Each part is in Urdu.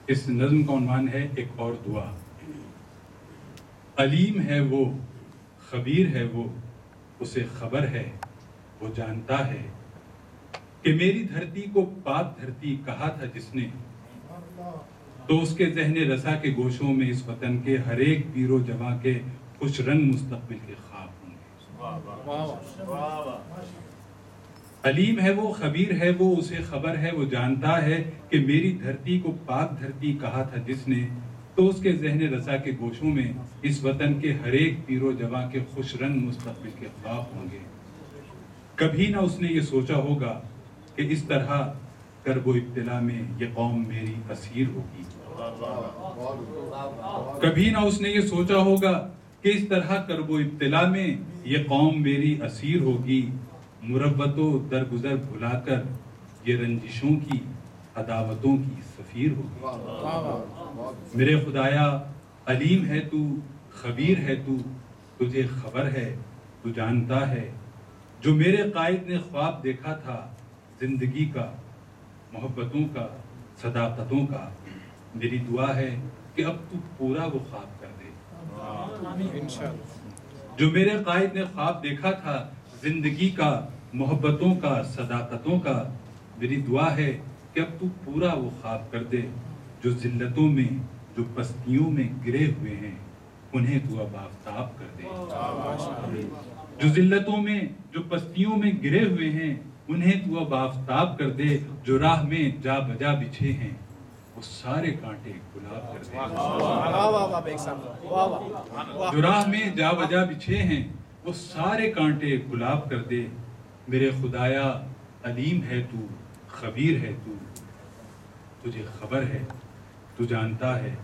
اس نظم کا عنوان ہے ایک اور دعا۔ علیم ہے وہ، خبیر ہے وہ، اسے خبر ہے، وہ جانتا ہے کہ میری دھرتی کو پاک دھرتی کہا تھا جس نے، تو اس کے ذہن رسا کے گوشوں میں اس وطن کے ہر ایک پیر و جواں کے خوش رنگ مستقبل کے خواب ہوں گے۔ علیم ہے وہ، خبیر ہے وہ، اسے خبر ہے، وہ جانتا ہے کہ میری دھرتی کو پاک دھرتی کہا تھا جس نے، تو اس کے ذہن رسا کے گوشوں میں اس وطن کے ہر ایک پیر و جواں کے خوش رنگ مستقبل کے خواب ہوں گے۔ کبھی نہ اس نے یہ سوچا ہوگا کہ اس طرح کرب و ابتلا میں یہ قوم میری اسیر ہوگی۔ کبھی نہ اس نے یہ سوچا ہوگا کہ اس طرح کرب و ابتلا میں یہ قوم میری اسیر ہوگی۔ مروت و درگزر بھلا کر یہ رنجشوں کی عداوتوں کی سفیر ہوگی۔ میرے خدایا علیم ہے تو، خبیر ہے تو، تجھے خبر ہے، تو جانتا ہے، جو میرے قائد نے خواب دیکھا تھا زندگی کا، محبتوں کا، صداقتوں کا، میری دعا ہے کہ اب تو پورا وہ خواب کر دے۔ جو میرے قائد نے خواب دیکھا تھا زندگی کا، محبتوں کا، صداقتوں کا، میری دعا ہے کہ اب تو پورا وہ خواب کر دے۔ جو ذلتوں میں، جو پستیوں میں گرے ہوئے ہیں، انہیں تو اب آفتاب کر دے۔ جو ذلتوں میں، جو پستیوں میں گرے ہوئے ہیں، انہیں تو اب آفتاب کر دے۔ جو راہ میں جا بجا بچھے ہیں، وہ سارے کانٹے گلاب کر دے۔ جو راہ میں جا بجا بچھے ہیں، وہ سارے کانٹے گلاب کر دے۔ میرے خدایا علیم ہے تو، خبیر ہے تو، تجھے خبر ہے، تو جانتا ہے،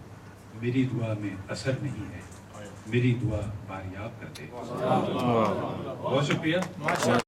میری دعا میں اثر نہیں ہے، میری دعا باریاب کر دے۔ بہت شکریہ۔